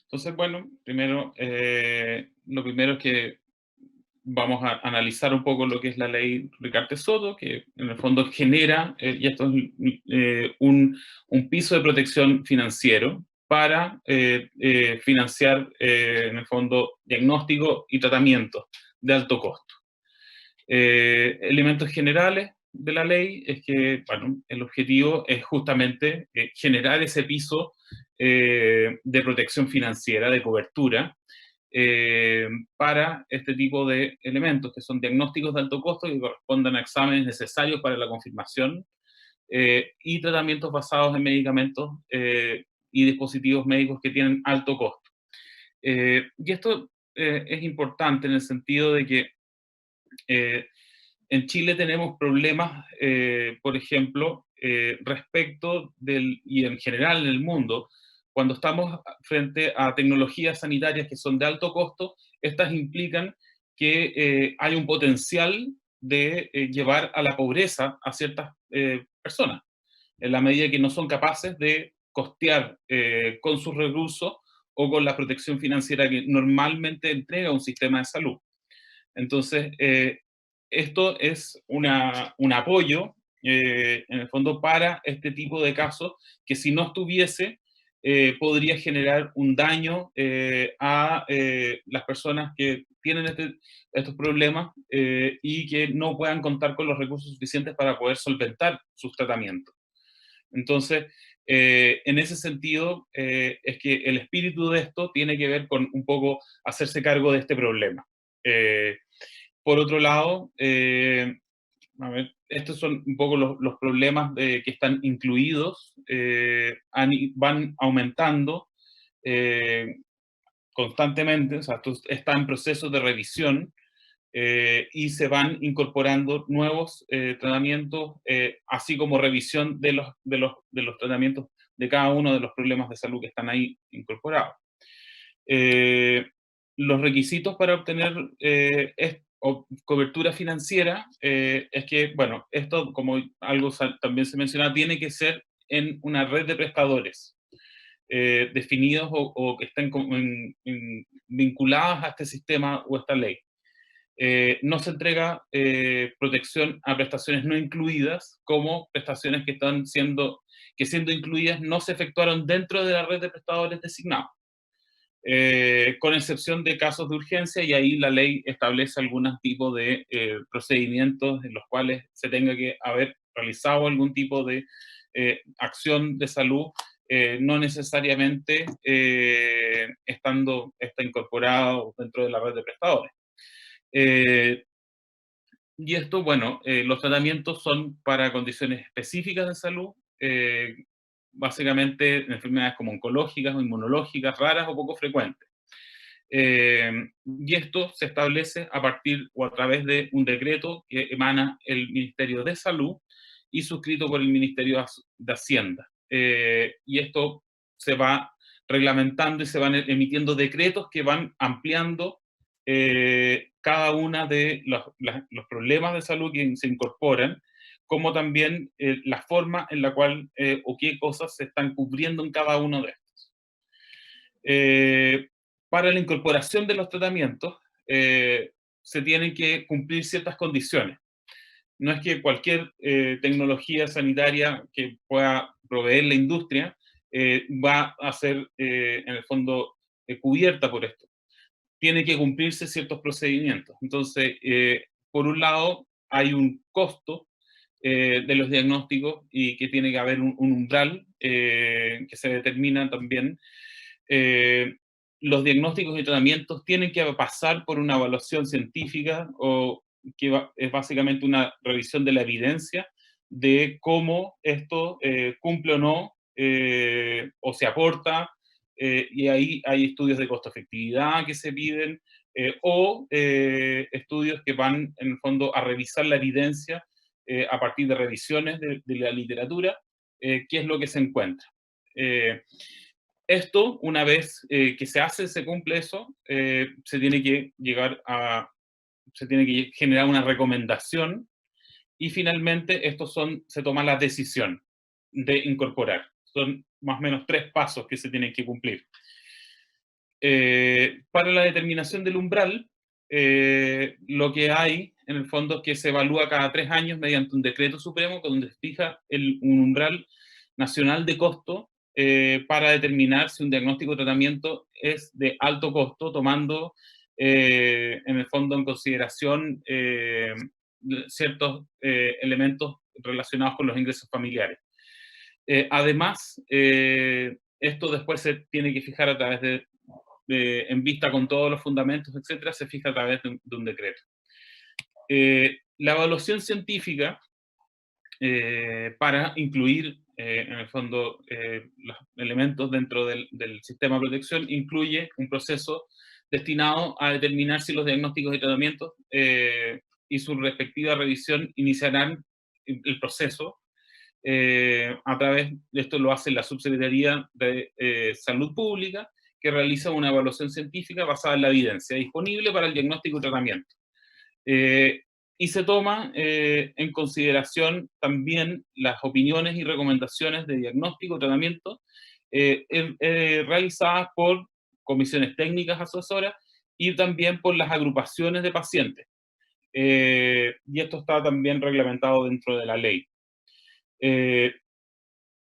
Entonces, bueno, primero, lo primero es que vamos a analizar un poco lo que es la ley Ricarte-Soto, que en el fondo genera, y esto es un piso de protección financiero para financiar, en el fondo, diagnóstico y tratamiento de alto costo. Elementos generales de la ley es que, bueno, el objetivo es justamente generar ese piso de protección financiera, de cobertura, para este tipo de elementos, que son diagnósticos de alto costo que correspondan a exámenes necesarios para la confirmación y tratamientos basados en medicamentos y dispositivos médicos que tienen alto costo. Y esto es importante en el sentido de que eh, en Chile tenemos problemas, por ejemplo, respecto del, y en general en el mundo, cuando estamos frente a tecnologías sanitarias que son de alto costo, estas implican que hay un potencial de llevar a la pobreza a ciertas personas, en la medida que no son capaces de costear con sus recursos o con la protección financiera que normalmente entrega un sistema de salud. Entonces, esto es un apoyo, en el fondo, para este tipo de casos que si no estuviese, podría generar un daño a las personas que tienen estos problemas y que no puedan contar con los recursos suficientes para poder solventar sus tratamientos. Entonces, en ese sentido, es que el espíritu de esto tiene que ver con un poco hacerse cargo de este problema. Eh, por otro lado, a ver, estos son un poco los problemas que están incluidos, van aumentando eh, constantemente, o sea, esto está en proceso de revisión y se van incorporando nuevos tratamientos, así como revisión de los tratamientos de cada uno de los problemas de salud que están ahí incorporados. Eh, los requisitos para obtener cobertura financiera es que, bueno, esto, como algo también se menciona, tiene que ser en una red de prestadores definidos o que estén vinculadas a este sistema o esta ley. No se entrega protección a prestaciones no incluidas, como prestaciones que siendo incluidas no se efectuaron dentro de la red de prestadores designados, con excepción de casos de urgencia, y ahí la ley establece algún tipo de procedimientos en los cuales se tenga que haber realizado algún tipo de acción de salud, no necesariamente está incorporado dentro de la red de prestadores. Eh, y esto, bueno, los tratamientos son para condiciones específicas de salud, básicamente enfermedades como oncológicas o inmunológicas, raras o poco frecuentes. Y esto se establece a partir o a través de un decreto que emana el Ministerio de Salud y suscrito por el Ministerio de Hacienda. Y esto se va reglamentando y se van emitiendo decretos que van ampliando cada una de los problemas de salud que se incorporan, como también la forma en la cual o qué cosas se están cubriendo en cada uno de estos. Eh, para la incorporación de los tratamientos, se tienen que cumplir ciertas condiciones. No es que cualquier tecnología sanitaria que pueda proveer la industria va a ser, en el fondo, cubierta por esto. Tiene que cumplirse ciertos procedimientos. Entonces, por un lado, hay un costo de los diagnósticos y que tiene que haber un umbral que se determina también. eh, los diagnósticos y tratamientos tienen que pasar por una evaluación científica o que es básicamente una revisión de la evidencia de cómo esto cumple o no o se aporta, y ahí hay estudios de costo-efectividad que se piden o estudios que van en el fondo a revisar la evidencia a partir de revisiones de la literatura, qué es lo que se encuentra. Eh, esto, una vez que se hace, se cumple eso, se tiene que generar una recomendación y finalmente se toma la decisión de incorporar. Son más o menos 3 pasos que se tienen que cumplir. Para la determinación del umbral, lo que hay, en el fondo, es que se evalúa cada 3 años mediante un decreto supremo donde se fija un umbral nacional de costo para determinar si un diagnóstico o tratamiento es de alto costo, tomando en el fondo en consideración ciertos elementos relacionados con los ingresos familiares. Además, esto después se tiene que fijar a través en vista con todos los fundamentos, etcétera, se fija a través de un decreto. La evaluación científica, para incluir, en el fondo, los elementos dentro del sistema de protección, incluye un proceso destinado a determinar si los diagnósticos y tratamientos y su respectiva revisión iniciarán el proceso. A través de esto lo hace la Subsecretaría de Salud Pública, que realiza una evaluación científica basada en la evidencia disponible para el diagnóstico y tratamiento. Y se toma en consideración también las opiniones y recomendaciones de diagnóstico y tratamiento realizadas por comisiones técnicas asesoras y también por las agrupaciones de pacientes. Y esto está también reglamentado dentro de la ley.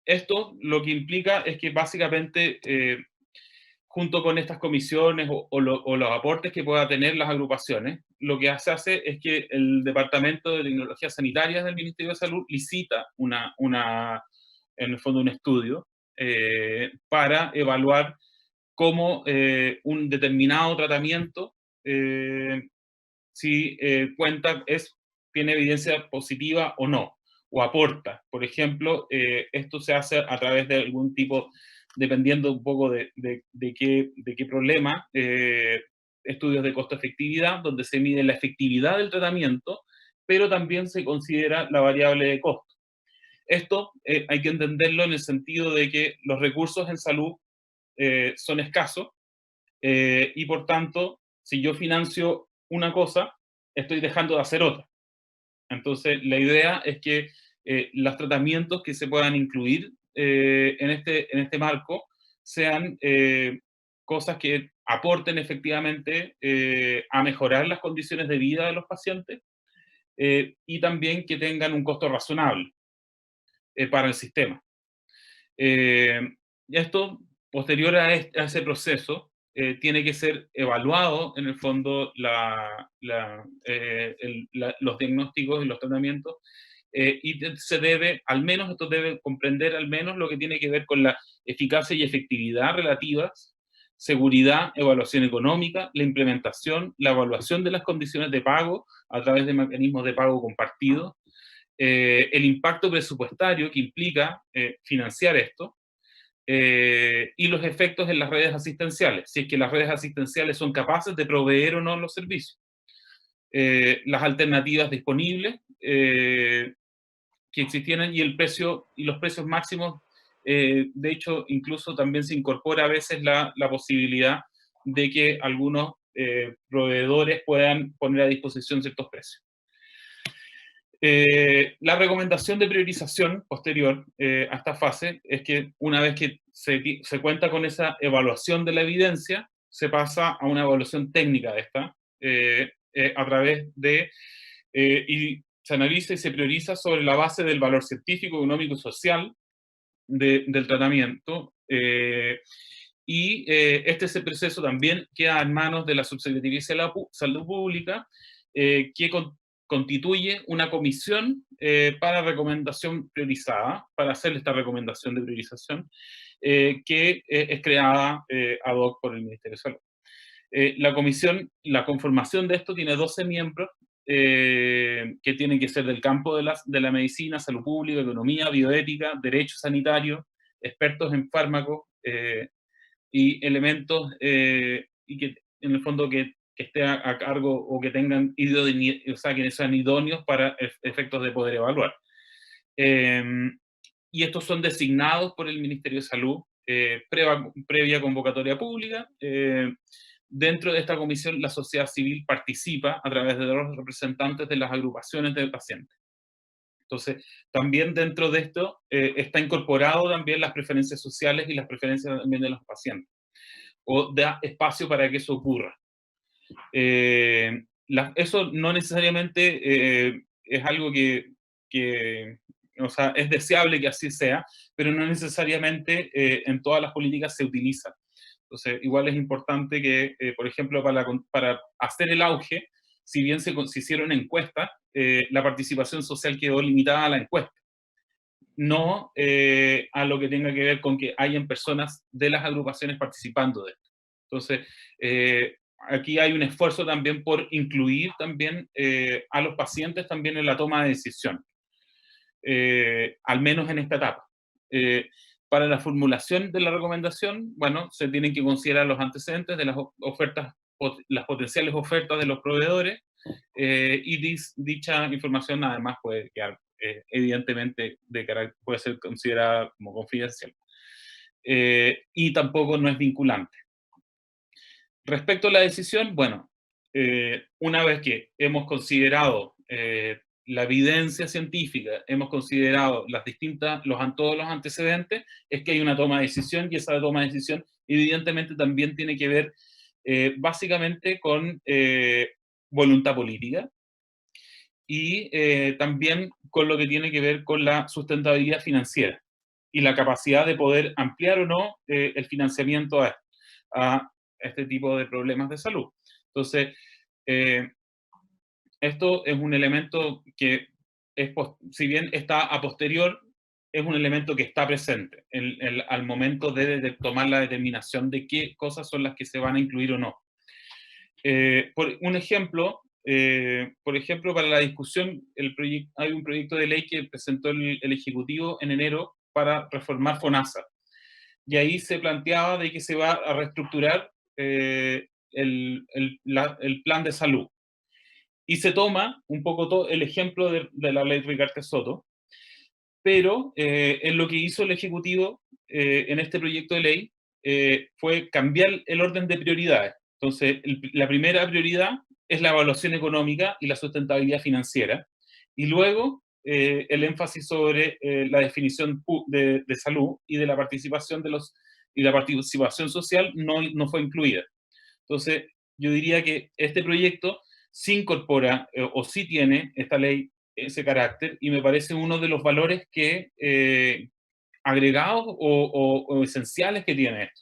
Esto lo que implica es que básicamente, junto con estas comisiones o los aportes que pueda tener las agrupaciones, lo que se hace es que el Departamento de Tecnologías Sanitarias del Ministerio de Salud licita en el fondo un estudio para evaluar cómo un determinado tratamiento, si tiene evidencia positiva o no, o aporta. Por ejemplo, esto se hace a través de algún tipo, dependiendo un poco de qué problema, estudios de costo-efectividad, donde se mide la efectividad del tratamiento, pero también se considera la variable de costo. Esto hay que entenderlo en el sentido de que los recursos en salud son escasos y por tanto, si yo financio una cosa, estoy dejando de hacer otra. Entonces, la idea es que los tratamientos que se puedan incluir en este marco sean cosas que aporten efectivamente a mejorar las condiciones de vida de los pacientes y también que tengan un costo razonable para el sistema. Esto, posterior a ese proceso, tiene que ser evaluado, en el fondo, los diagnósticos y los tratamientos, y se debe, al menos, esto debe comprender al menos lo que tiene que ver con la eficacia y efectividad relativas, seguridad, evaluación económica, la implementación, la evaluación de las condiciones de pago a través de mecanismos de pago compartidos, el impacto presupuestario que implica financiar esto, y los efectos en las redes asistenciales, si es que las redes asistenciales son capaces de proveer o no los servicios, las alternativas disponibles que existieran y el precio y los precios máximos. De hecho, incluso también se incorpora a veces la posibilidad de que algunos proveedores puedan poner a disposición ciertos precios. La recomendación de priorización posterior a esta fase es que una vez que se cuenta con esa evaluación de la evidencia, se pasa a una evaluación técnica de esta, a través de, y se analiza y se prioriza sobre la base del valor científico, económico y social del tratamiento. Ese proceso también queda en manos de la Subsecretaría de Salud Pública, que constituye una comisión para recomendación priorizada, para hacer esta recomendación de priorización, que es creada ad hoc por el Ministerio de Salud. La conformación de esto tiene 12 miembros, que tienen que ser del campo de la medicina, salud pública, economía, bioética, derecho sanitario, expertos en fármacos y elementos, y que en el fondo que esté a cargo o que tengan o sea, que sean idóneos para efectos de poder evaluar. Y estos son designados por el Ministerio de Salud previa convocatoria pública. Dentro de esta comisión, la sociedad civil participa a través de los representantes de las agrupaciones de pacientes. Entonces, también dentro de esto está incorporado también las preferencias sociales y las preferencias también de los pacientes. o da espacio para que eso ocurra. Eso no necesariamente es algo que, o sea, es deseable que así sea, pero no necesariamente en todas las políticas se utiliza. Entonces, igual es importante que, por ejemplo, para hacer el auge, si bien se hicieron encuestas, la participación social quedó limitada a la encuesta, no a lo que tenga que ver con que hayan personas de las agrupaciones participando de esto. Entonces, aquí hay un esfuerzo también por incluir también a los pacientes también en la toma de decisión, al menos en esta etapa. Para la formulación de la recomendación, bueno, se tienen que considerar los antecedentes de las ofertas, las potenciales ofertas de los proveedores, y dicha información además puede quedar evidentemente puede ser considerada como confidencial. Y tampoco no es vinculante. Respecto a la decisión, bueno, una vez que hemos considerado la evidencia científica, hemos considerado todos los antecedentes, es que hay una toma de decisión, y esa toma de decisión evidentemente también tiene que ver básicamente con voluntad política, y también con lo que tiene que ver con la sustentabilidad financiera y la capacidad de poder ampliar o no el financiamiento a este tipo de problemas de salud. Entonces, eh, esto es un elemento que, si bien está a posterior, es un elemento que está presente al momento de tomar la determinación de qué cosas son las que se van a incluir o no. Por ejemplo, para la discusión, hay un proyecto de ley que presentó el Ejecutivo en enero para reformar FONASA. Y ahí se planteaba de que se va a reestructurar el plan de salud. Y se toma un poco todo el ejemplo de la ley Ricardo Soto, pero en lo que hizo el Ejecutivo en este proyecto de ley fue cambiar el orden de prioridades. Entonces, la primera prioridad es la evaluación económica y la sustentabilidad financiera, y luego el énfasis sobre la definición de salud y de la participación y la participación social no fue incluida. Entonces, yo diría que este proyecto sí incorpora o sí tiene esta ley ese carácter, y me parece uno de los valores agregados o esenciales que tiene esto.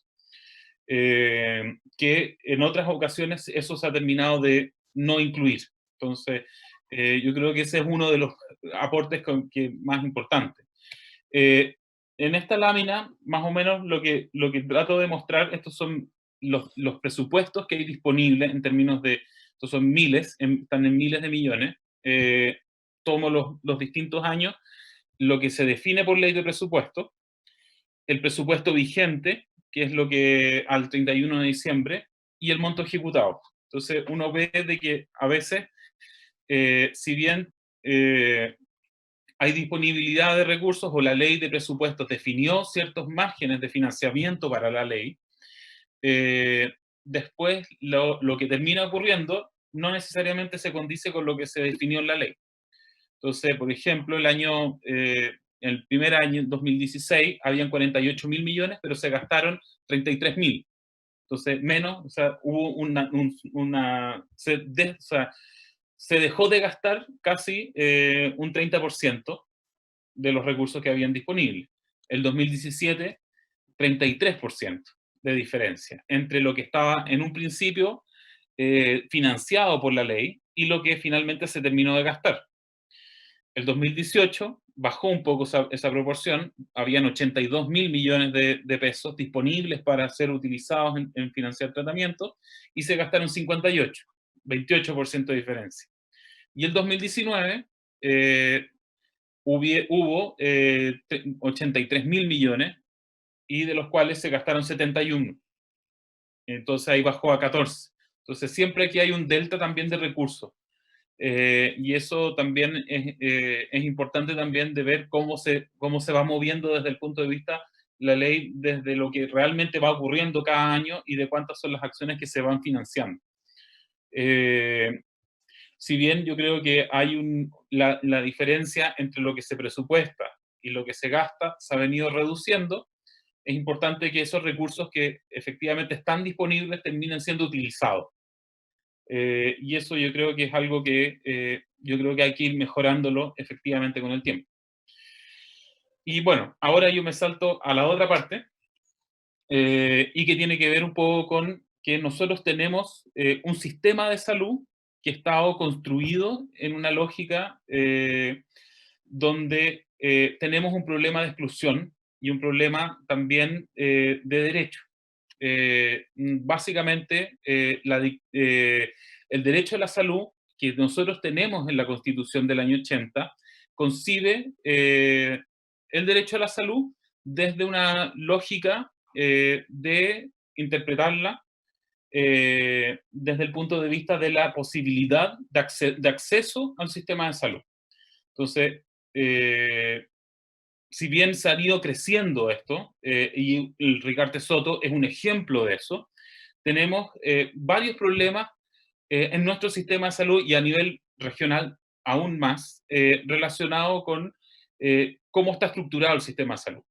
Que en otras ocasiones eso se ha terminado de no incluir. Entonces, yo creo que ese es uno de los aportes más importantes. En esta lámina, más o menos lo que trato de mostrar, estos son los presupuestos que hay disponibles en términos de, estos son miles, están en miles de millones. Tomo los distintos años, lo que se define por ley de presupuesto, el presupuesto vigente, que es lo que al 31 de diciembre, y el monto ejecutado. Entonces uno ve de que a veces, si bien hay disponibilidad de recursos o la ley de presupuestos definió ciertos márgenes de financiamiento para la ley, después lo que termina ocurriendo no necesariamente se condice con lo que se definió en la ley. Entonces, por ejemplo, el primer año, en 2016, habían 48.000 millones, pero se gastaron 33.000. Entonces, menos, o sea, hubo o sea, se dejó de gastar casi un 30% de los recursos que habían disponibles. El 2017, 33% de diferencia entre lo que estaba en un principio financiado por la ley y lo que finalmente se terminó de gastar. El 2018 bajó un poco esa proporción, habían 82.000 millones de pesos disponibles para ser utilizados en financiar tratamientos, y se gastaron 58, 28% de diferencia. Y el 2019 hubo 83.000 millones, y de los cuales se gastaron 71. Entonces ahí bajó a 14. Entonces siempre aquí hay un delta también de recursos. Y eso también es importante también de ver cómo se va moviendo desde el punto de vista la ley, desde lo que realmente va ocurriendo cada año y de cuántas son las acciones que se van financiando. Si bien yo creo que hay la diferencia entre lo que se presupuesta y lo que se gasta se ha venido reduciendo, es importante que esos recursos que efectivamente están disponibles terminen siendo utilizados. Y eso yo creo que es algo que yo creo que hay que ir mejorándolo efectivamente con el tiempo. Y bueno, ahora yo me salto a la otra parte, y que tiene que ver un poco con que nosotros tenemos un sistema de salud que ha estado construido en una lógica donde tenemos un problema de exclusión y un problema también de derecho. Básicamente, el derecho a la salud que nosotros tenemos en la Constitución del año 80 concibe el derecho a la salud desde una lógica de interpretarla desde el punto de vista de la posibilidad de acceso al sistema de salud. Entonces, si bien se ha ido creciendo esto, y el Ricardo Soto es un ejemplo de eso, tenemos varios problemas en nuestro sistema de salud y a nivel regional aún más relacionado con cómo está estructurado el sistema de salud.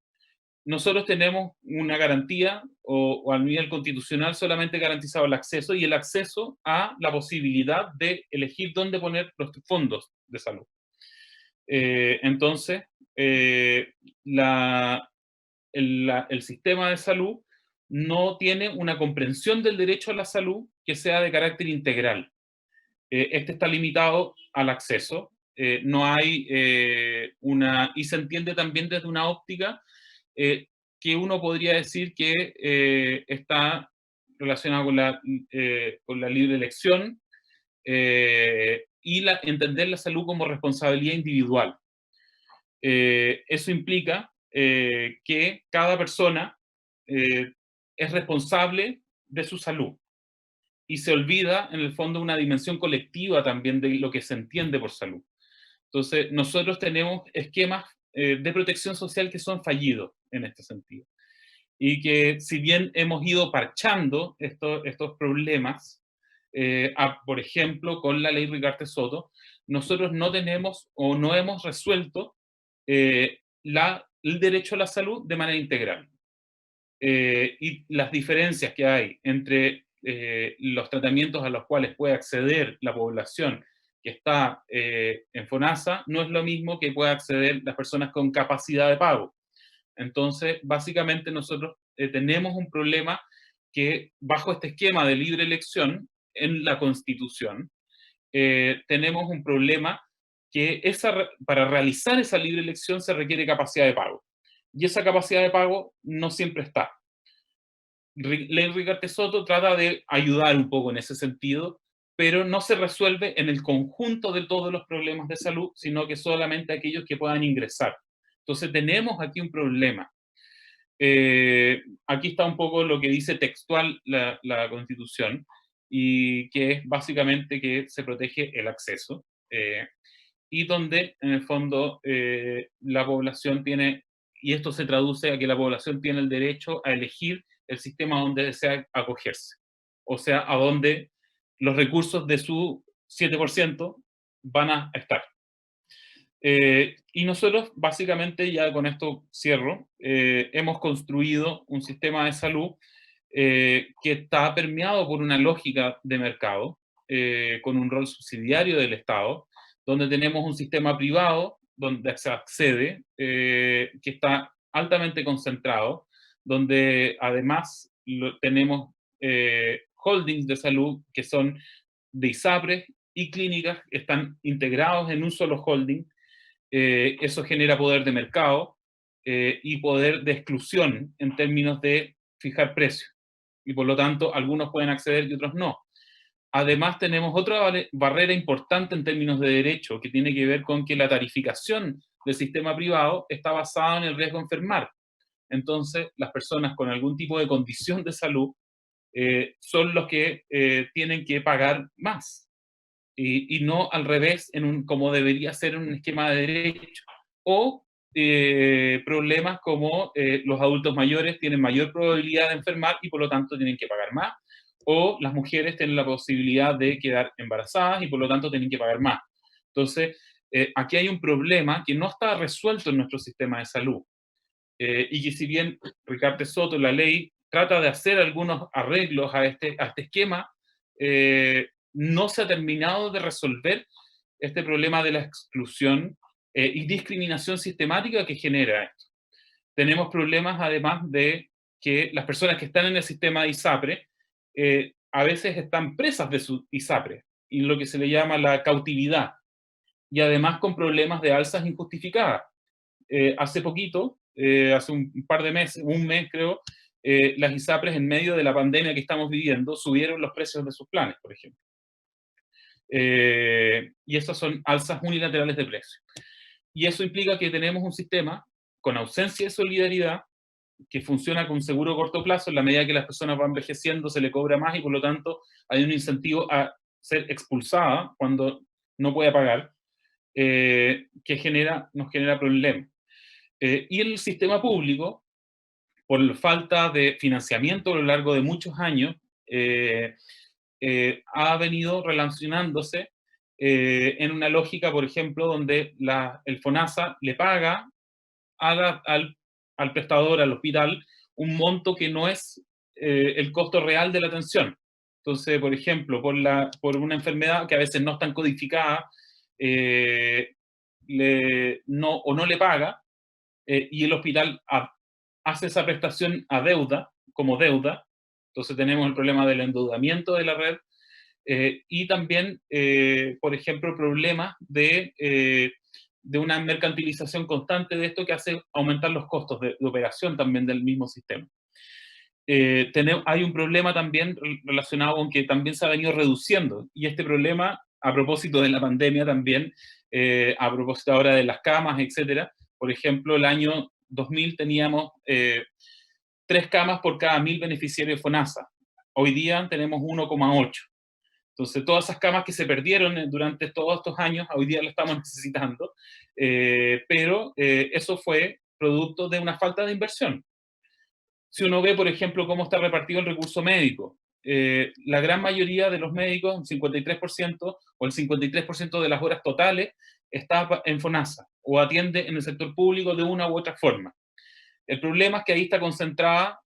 Nosotros tenemos una garantía, o a nivel constitucional solamente garantizado el acceso, y el acceso a la posibilidad de elegir dónde poner los fondos de salud. Entonces, el sistema de salud no tiene una comprensión del derecho a la salud que sea de carácter integral. Este está limitado al acceso. No hay y se entiende también desde una óptica que uno podría decir que está relacionado con la libre elección y entender la salud como responsabilidad individual. Eso implica que cada persona es responsable de su salud y se olvida, en el fondo, una dimensión colectiva también de lo que se entiende por salud. Entonces, nosotros tenemos esquemas de protección social que son fallidos en este sentido. Y que si bien hemos ido parchando estos problemas, por ejemplo, con la ley Ricardo Soto, nosotros no tenemos o no hemos resuelto el derecho a la salud de manera integral. Y las diferencias que hay entre los tratamientos a los cuales puede acceder la población que está en FONASA no es lo mismo que pueda acceder las personas con capacidad de pago. Entonces, básicamente nosotros tenemos un problema que bajo este esquema de libre elección en la Constitución, tenemos un problema que para realizar esa libre elección se requiere capacidad de pago. Y esa capacidad de pago no siempre está. Ley Ricardo Soto trata de ayudar un poco en ese sentido, pero no se resuelve en el conjunto de todos los problemas de salud, sino que solamente aquellos que puedan ingresar. Entonces tenemos aquí un problema. Aquí está un poco lo que dice textual la Constitución, y que es básicamente que se protege el acceso, y donde en el fondo la población tiene, y esto se traduce a que la población tiene el derecho a elegir el sistema donde desea acogerse, o sea, a donde los recursos de su 7% van a estar. Y nosotros, básicamente, ya con esto cierro, hemos construido un sistema de salud que está permeado por una lógica de mercado, con un rol subsidiario del Estado, donde tenemos un sistema privado donde se accede, que está altamente concentrado, donde además tenemos holdings de salud que son de ISAPRES y clínicas, están integrados en un solo holding. Eso genera poder de mercado y poder de exclusión en términos de fijar precios. Y por lo tanto, algunos pueden acceder y otros no. Además, tenemos otra barrera importante en términos de derecho, que tiene que ver con que la tarificación del sistema privado está basada en el riesgo de enfermar. Entonces, las personas con algún tipo de condición de salud son los que tienen que pagar más. Y no al revés, como debería ser en un esquema de derecho. O problemas como los adultos mayores tienen mayor probabilidad de enfermar y por lo tanto tienen que pagar más, o las mujeres tienen la posibilidad de quedar embarazadas y por lo tanto tienen que pagar más. Entonces, aquí hay un problema que no está resuelto en nuestro sistema de salud. y que si bien Ricardo Soto, la ley, trata de hacer algunos arreglos a este esquema, no se ha terminado de resolver este problema de la exclusión y discriminación sistemática que genera esto. Tenemos problemas además de que las personas que están en el sistema de ISAPRE a veces están presas de su ISAPRE, y lo que se le llama la cautividad, y además con problemas de alzas injustificadas. Hace poquito, hace un par de meses, un mes creo, las ISAPRES en medio de la pandemia que estamos viviendo subieron los precios de sus planes, por ejemplo. Y esas son alzas unilaterales de precios. Y eso implica que tenemos un sistema con ausencia de solidaridad, que funciona con seguro a corto plazo. En la medida que las personas van envejeciendo se le cobra más y por lo tanto hay un incentivo a ser expulsada cuando no puede pagar, que nos genera problemas. Y el sistema público, por falta de financiamiento a lo largo de muchos años, ha venido relacionándose en una lógica, por ejemplo, donde el FONASA le paga al prestador, al hospital, un monto que no es el costo real de la atención. Entonces, por ejemplo, por una enfermedad que a veces no es tan codificada, o no le paga, y el hospital hace esa prestación a deuda, como deuda. Entonces tenemos el problema del endeudamiento de la red, y también, por ejemplo, problemas de una mercantilización constante de esto que hace aumentar los costos de operación también del mismo sistema. Hay un problema también relacionado con que también se ha venido reduciendo, y este problema, a propósito de la pandemia también, a propósito ahora de las camas, etcétera. Por ejemplo, el año 2000 teníamos 3 camas por cada 1000 beneficiarios de FONASA. Hoy día tenemos 1,8. Entonces, todas esas camas que se perdieron durante todos estos años, hoy día lo estamos necesitando, pero eso fue producto de una falta de inversión. Si uno ve, por ejemplo, cómo está repartido el recurso médico, la gran mayoría de los médicos, un 53% o el 53% de las horas totales, está en FONASA o atiende en el sector público de una u otra forma. El problema es que ahí está concentrada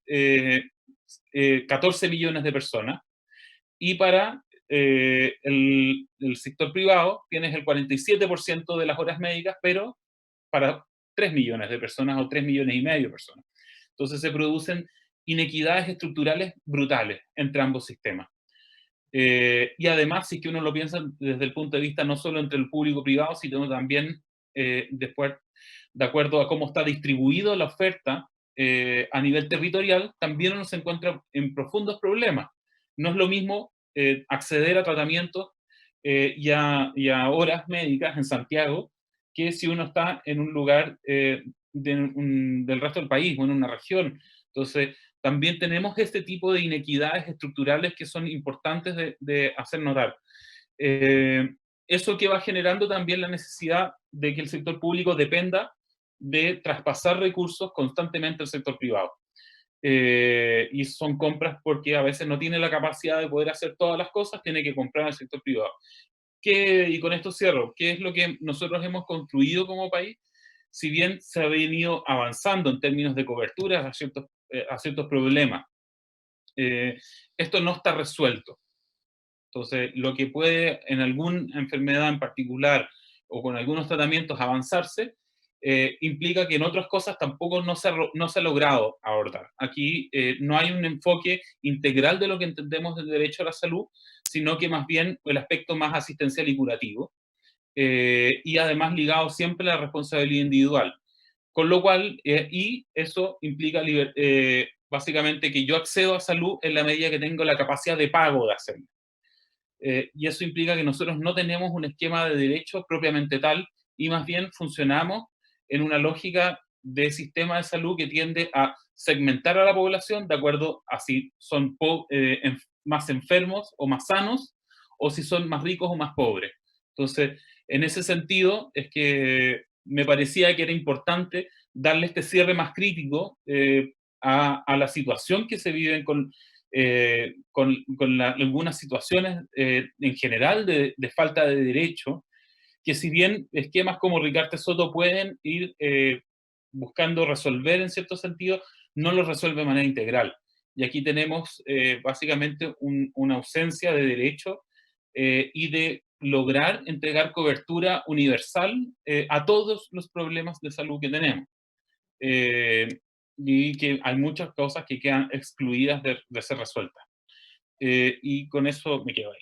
14 millones de personas, y para el sector privado tienes el 47% de las horas médicas, pero para 3 millones de personas o 3 millones y medio de personas. Entonces se producen inequidades estructurales brutales entre ambos sistemas. Y además, si es que uno lo piensa desde el punto de vista no solo entre el público y privado, sino también después, de acuerdo a cómo está distribuido la oferta a nivel territorial, también uno se encuentra en profundos problemas. No es lo mismo acceder a tratamientos y a horas médicas en Santiago que si uno está en un lugar del resto del país o en una región. Entonces, también tenemos este tipo de inequidades estructurales que son importantes de hacer notar. Eso que va generando también la necesidad de que el sector público dependa de traspasar recursos constantemente al sector privado. Y son compras porque a veces no tiene la capacidad de poder hacer todas las cosas, tiene que comprar al sector privado. Y con esto cierro, ¿qué es lo que nosotros hemos construido como país? Si bien se ha venido avanzando en términos de cobertura a ciertos problemas, esto no está resuelto. Entonces, lo que puede en alguna enfermedad en particular o con algunos tratamientos avanzarse, implica que en otras cosas tampoco no se ha logrado abordar. Aquí no hay un enfoque integral de lo que entendemos del derecho a la salud, sino que más bien el aspecto más asistencial y curativo, y además ligado siempre a la responsabilidad individual. Con lo cual, y eso implica básicamente que yo accedo a salud en la medida que tengo la capacidad de pago de hacerlo. Y eso implica que nosotros no tenemos un esquema de derechos propiamente tal, y más bien funcionamos en una lógica de sistema de salud que tiende a segmentar a la población de acuerdo a si son más enfermos o más sanos, o si son más ricos o más pobres. Entonces, en ese sentido, es que me parecía que era importante darle este cierre más crítico a la situación que se vive con algunas situaciones en general de falta de derecho, que si bien esquemas como Ricardo Soto pueden ir buscando resolver en cierto sentido, no lo resuelve de manera integral. Y aquí tenemos básicamente una ausencia de derecho y de lograr entregar cobertura universal a todos los problemas de salud que tenemos. Eh, y que hay muchas cosas que quedan excluidas de ser resueltas. Y con eso me quedo ahí.